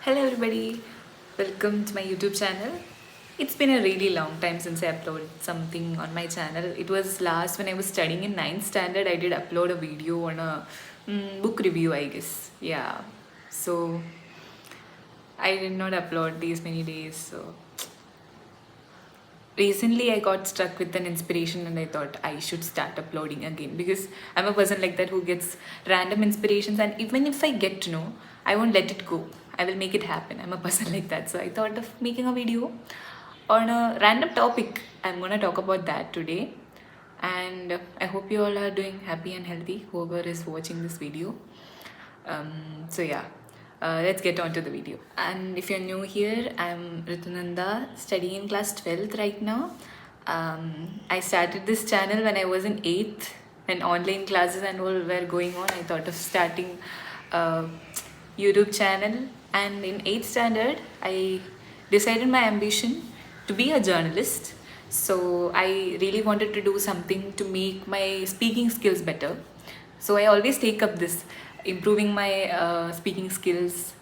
Hello everybody, welcome to my YouTube channel. It's been a really long time since I uploaded something on my channel. It was last when I was studying in 9th standard. I did upload a video on a book review, I guess. Yeah, so I did not upload these many days. So recently I got struck with an inspiration and I thought I should start uploading again because I'm a person like that who gets random inspirations, and even if I get to know, I won't let it go. I will make it happen. I'm a person like that. So I thought of making a video on a random topic. I'm gonna talk about that today. And I hope you all are doing happy and healthy, whoever is watching this video. So yeah, let's get on to the video. And if you're new here, I'm Ritunanda, studying in class 12th right now. I started this channel when I was in 8th, and online classes and all were going on. I thought of starting a YouTube channel, and in 8th standard, I decided my ambition to be a journalist. So I really wanted to do something to make my speaking skills better. So I always take up this improving my speaking skills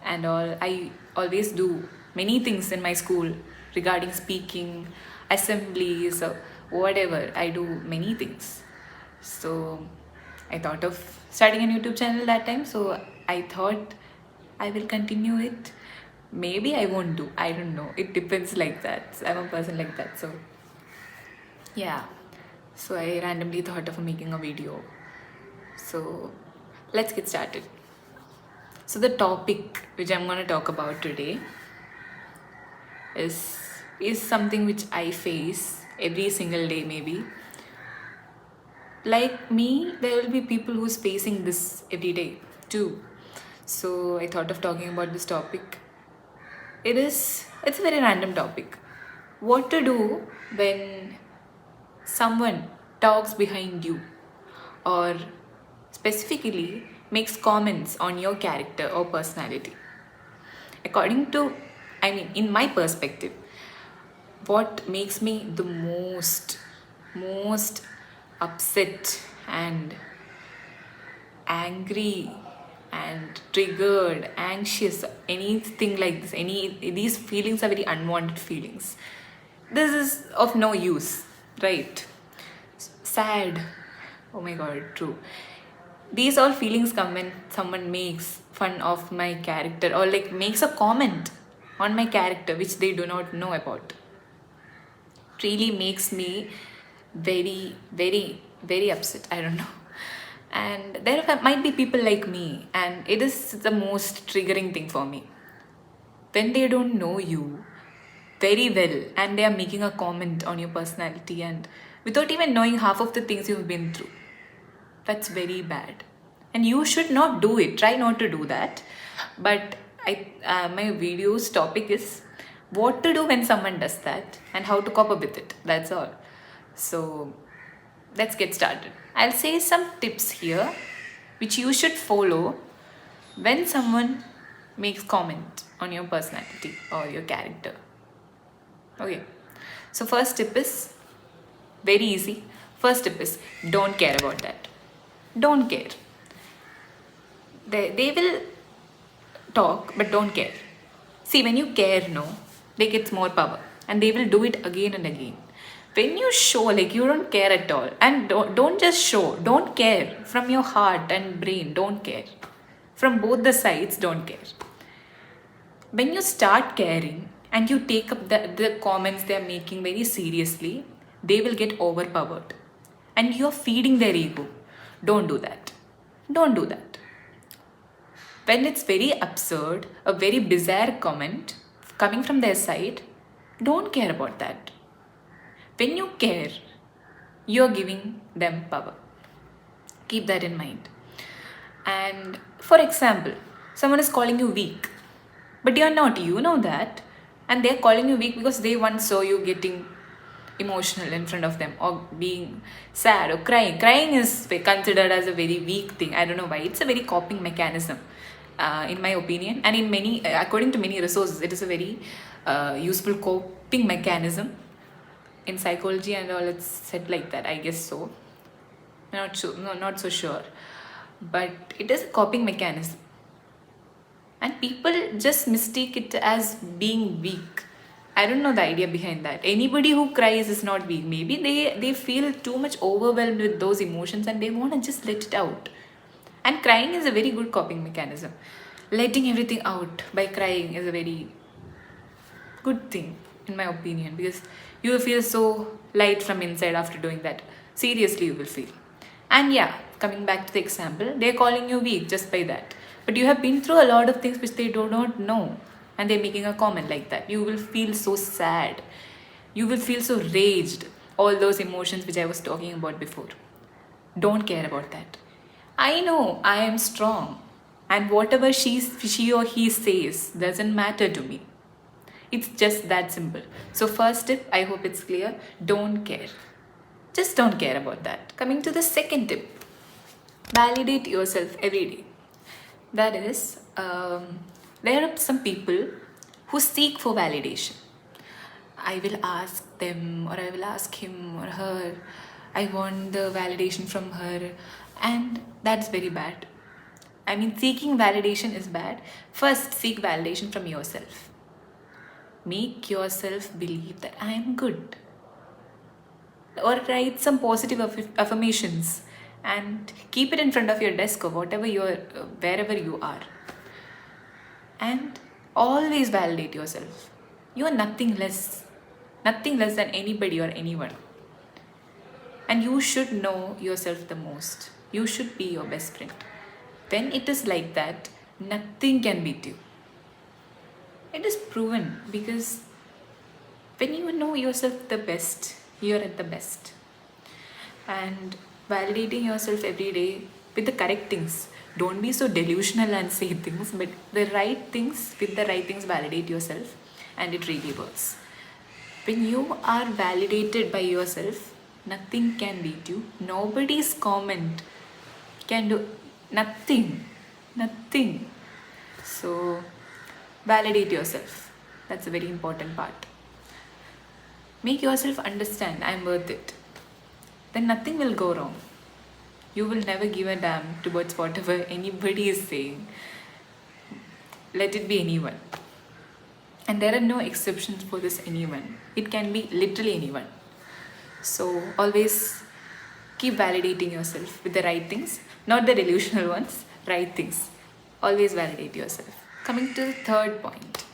and all. I always do many things in my school regarding speaking, assemblies, whatever. I do many things. So I thought of starting a YouTube channel that time. So I thought I will continue it. Maybe I won't do. I don't know. It depends like that. I'm a person like that. So yeah. So I randomly thought of making a video. So let's get started. So the topic which I'm going to talk about today is something which I face every single day maybe. Like me, there will be people who's facing this every day too. So I thought of talking about this topic. It's a very random topic. What to do when someone talks behind you, or specifically makes comments on your character or personality. In my perspective, what makes me the most upset and angry and triggered, anxious, anything like this, these feelings are very unwanted feelings. This is of no use, right? Sad. Oh my god, true. These all feelings come when someone makes fun of my character or like makes a comment on my character which they do not know about. It really makes me very, very, very upset. I don't know. And there might be people like me, and it is the most triggering thing for me. When they don't know you very well and they are making a comment on your personality and without even knowing half of the things you've been through, that's very bad. And you should not do it. Try not to do that. But my video's topic is what to do when someone does that and how to cope up with it. That's all. So let's get started. I'll say some tips here which you should follow when someone makes comment on your personality or your character. Okay. So first tip is very easy. First tip is don't care about that. Don't care. They will talk, but don't care. See, when you care, no, they get more power and they will do it again and again. When you show like you don't care at all, and don't just show, don't care from your heart and brain, don't care. From both the sides, don't care. When you start caring and you take up the comments they're making very seriously, they will get overpowered. And you're feeding their ego. Don't do that. Don't do that. When it's very absurd, a very bizarre comment coming from their side, don't care about that. When you care, you're giving them power. Keep that in mind. And for example, someone is calling you weak, but you're not, you know that, and they're calling you weak because they once saw you getting emotional in front of them or being sad or crying. Crying is considered as a very weak thing. I don't know why. It's a very coping mechanism, in my opinion, and in many, according to many resources, it is a very useful coping mechanism. In psychology and all, it's said like that. I guess so. Not sure. No, not so sure. But it is a coping mechanism. And people just mistake it as being weak. I don't know the idea behind that. Anybody who cries is not weak. Maybe they feel too much overwhelmed with those emotions and they want to just let it out. And crying is a very good coping mechanism. Letting everything out by crying is a very good thing, in my opinion, because you will feel so light from inside after doing that. Seriously, you will feel. And yeah, coming back to the example, they're calling you weak just by that. But you have been through a lot of things which they do not know, and they're making a comment like that. You will feel so sad. You will feel so raged. All those emotions which I was talking about before. Don't care about that. I know I am strong, and whatever she or he says doesn't matter to me. It's just that simple. So, first tip, I hope it's clear, don't care. Just don't care about that. Coming to the second tip, validate yourself every day. That is, there are some people who seek for validation. I will ask them, or I will ask him or her. I want the validation from her, and that's very bad. I mean, seeking validation is bad. First, seek validation from yourself. Make yourself believe that I am good. Or write some positive affirmations and keep it in front of your desk or whatever wherever you are. And always validate yourself. You are nothing less than anybody or anyone. And you should know yourself the most. You should be your best friend. When it is like that, nothing can beat you. It is proven, because when you know yourself the best, you're at the best. And validating yourself every day with the correct things. Don't be so delusional and say things, but the right things, with the right things, validate yourself, and it really works. When you are validated by yourself, nothing can beat you. Nobody's comment can do nothing. So, validate yourself. That's a very important part. Make yourself understand I'm worth it. Then nothing will go wrong. You will never give a damn towards whatever anybody is saying. Let it be anyone. And there are no exceptions for this anyone. It can be literally anyone. So always keep validating yourself with the right things, not the delusional ones, right things. Always validate yourself. Coming to the third point,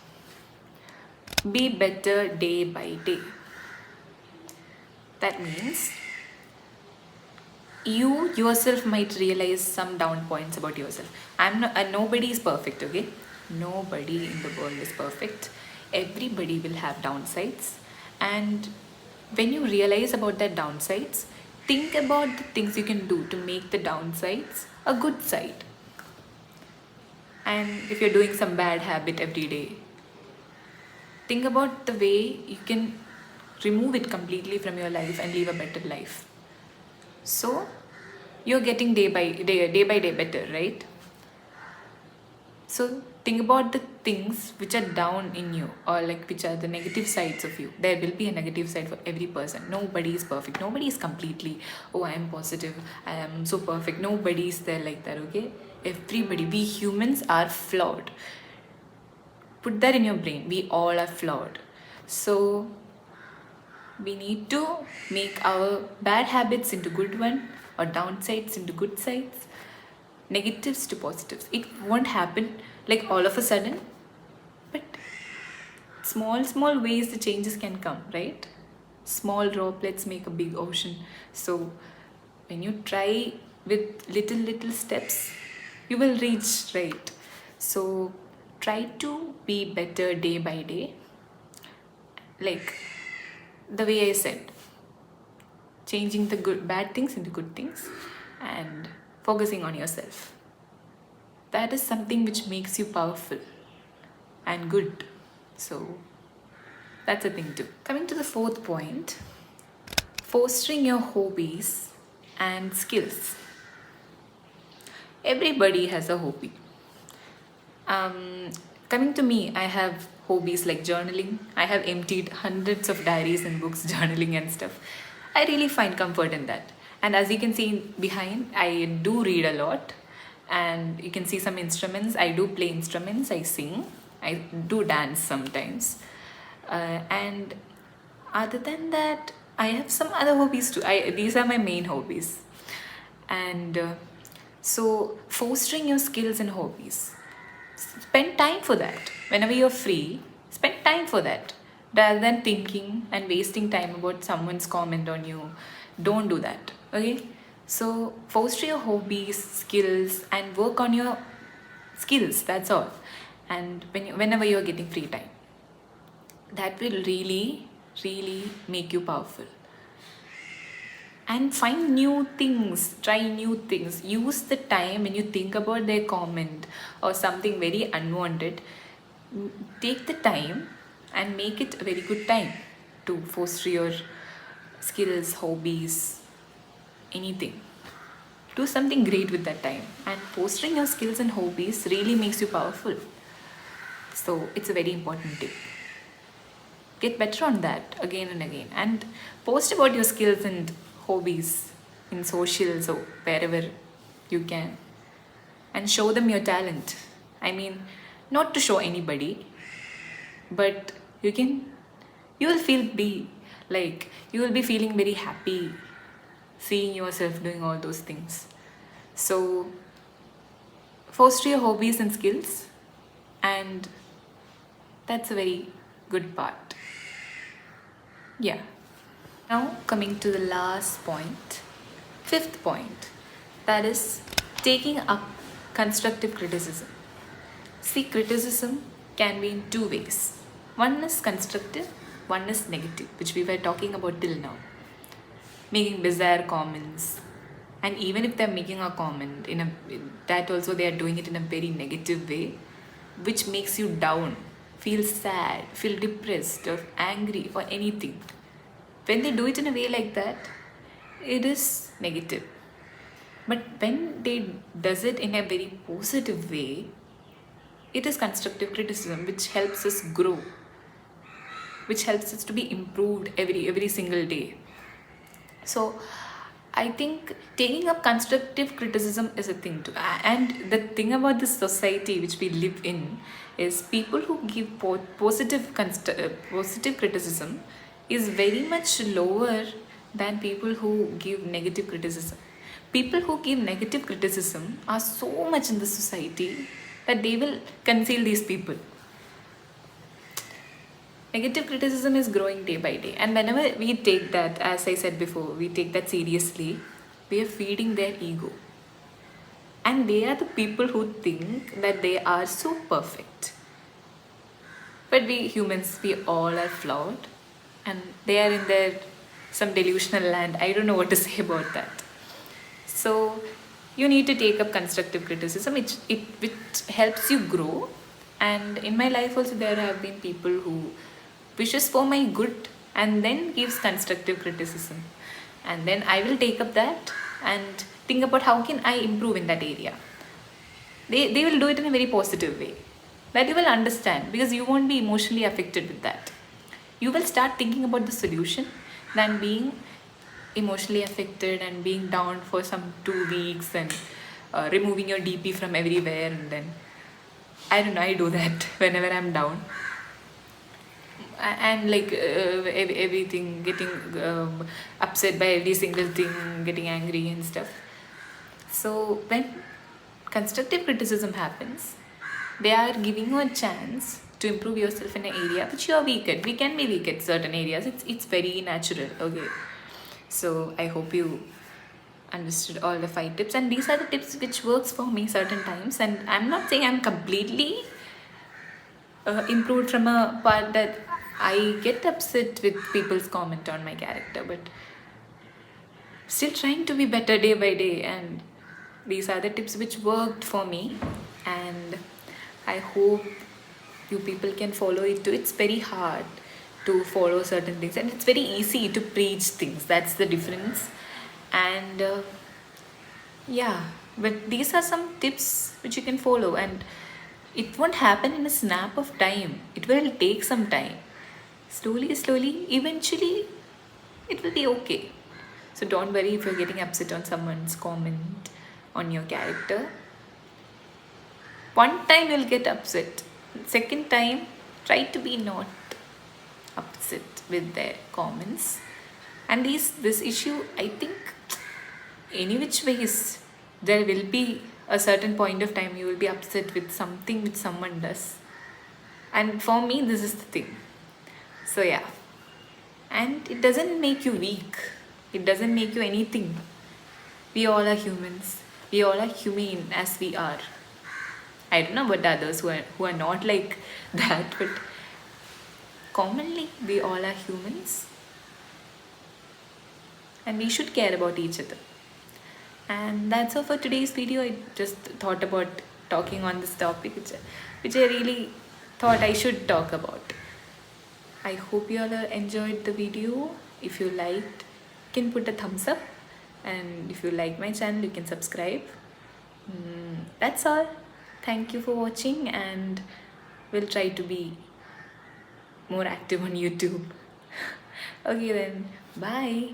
be better day by day. That means you yourself might realize some down points about yourself. Nobody is perfect, okay? Nobody in the world is perfect. Everybody will have downsides. And when you realize about that downsides, think about the things you can do to make the downsides a good side. And if you're doing some bad habit every day, think about the way you can remove it completely from your life and live a better life. So you're getting day by day better, right? So think about the things which are down in you, or like which are the negative sides of you. There will be a negative side for every person. Nobody is perfect. Nobody is completely, oh, I am positive, I am so perfect. Nobody is there like that, okay? Everybody, we humans are flawed. Put that in your brain. We all are flawed. So we need to make our bad habits into good one, or downsides into good sides, negatives to positives. It won't happen like all of a sudden, but small ways the changes can come, right? Small droplets make a big ocean. So when you try with little steps, you will reach, right? So try to be better day by day, like the way I said, changing the bad things into good things and focusing on yourself. That is something which makes you powerful and good. So that's a thing too. Coming to the fourth point, fostering your hobbies and skills. Everybody has a hobby. Coming to me, I have hobbies like journaling. I have emptied hundreds of diaries and books journaling and stuff. I really find comfort in that. And as you can see behind, I do read a lot. and you can see some instruments. I do play instruments, I sing, I do dance sometimes, and other than that, I have some other hobbies too. These are my main hobbies. And so fostering your skills and hobbies, spend time for that whenever you're free. Spend time for that rather than thinking and wasting time about someone's comment on you. Don't do that, okay? So foster your hobbies, skills, and work on your skills. That's all. And whenever you're getting free time, that will really, really make you powerful. And find new things, try new things. Use the time when you think about their comment or something very unwanted. Take the time and make it a very good time to foster your skills, hobbies, anything. Do something great with that time. And fostering your skills and hobbies really makes you powerful. So it's a very important tip. Get better on that again and again, and post about your skills and hobbies in socials or wherever you can, and show them your talent. I mean, not to show anybody, but you will be feeling very happy seeing yourself doing all those things. So foster your hobbies and skills, and that's a very good part. Yeah. Now coming to the last point, fifth point, that is taking up constructive criticism. See, criticism can be in two ways. One is constructive, one is negative, which we were talking about till now. Making bizarre comments, and even if they're making a comment that also they are doing it in a very negative way, which makes you down, feel sad, feel depressed or angry or anything. When they do it in a way like that, it is negative. But when they does it in a very positive way, it is constructive criticism, which helps us grow, which helps us to be improved every single day. So I think taking up constructive criticism is a thing too. And the thing about this society which we live in is people who give positive criticism is very much lower than people who give negative criticism. People who give negative criticism are so much in the society that they will conceal these people. Negative criticism is growing day by day, and whenever we take that, as I said before, we take that seriously, we are feeding their ego. And they are the people who think that they are so perfect. But we humans, we all are flawed, and they are in their some delusional land. I don't know what to say about that. So you need to take up constructive criticism, which helps you grow. And in my life also, there have been people who wishes for my good and then gives constructive criticism, and then I will take up that and think about how can I improve in that area. They will do it in a very positive way that you will understand, because you won't be emotionally affected with that. You will start thinking about the solution than being emotionally affected and being down for some 2 weeks and removing your DP from everywhere. And then I don't know, I do that whenever I'm down, and like everything, getting upset by every single thing, getting angry and stuff. So when constructive criticism happens, they are giving you a chance to improve yourself in an area which you are weak at. We can be weak at certain areas. It's very natural. Okay. So I hope you understood all the 5 tips, and these are the tips which works for me certain times. And I'm not saying I'm completely improved from a part that I get upset with people's comment on my character, but still trying to be better day by day. And these are the tips which worked for me, and I hope you people can follow it too. It's very hard to follow certain things, and it's very easy to preach things. That's the difference. And yeah, but these are some tips which you can follow, and it won't happen in a snap of time. It will take some time. Slowly, eventually it will be okay. So don't worry if you're getting upset on someone's comment on your character. One time you'll get upset. Second time, try to be not upset with their comments. And this issue, I think, any which ways, there will be a certain point of time you will be upset with something which someone does. And for me, this is the thing. So yeah. And it doesn't make you weak. It doesn't make you anything. We all are humans. We all are humane as we are. I don't know about others who are not like that, but commonly we all are humans. And we should care about each other. And that's all for today's video. I just thought about talking on this topic, which I really thought I should talk about. I hope you all enjoyed the video. If you liked, you can put a thumbs up. And if you like my channel, you can subscribe. That's all. Thank you for watching, and we'll try to be more active on YouTube. Okay then, bye.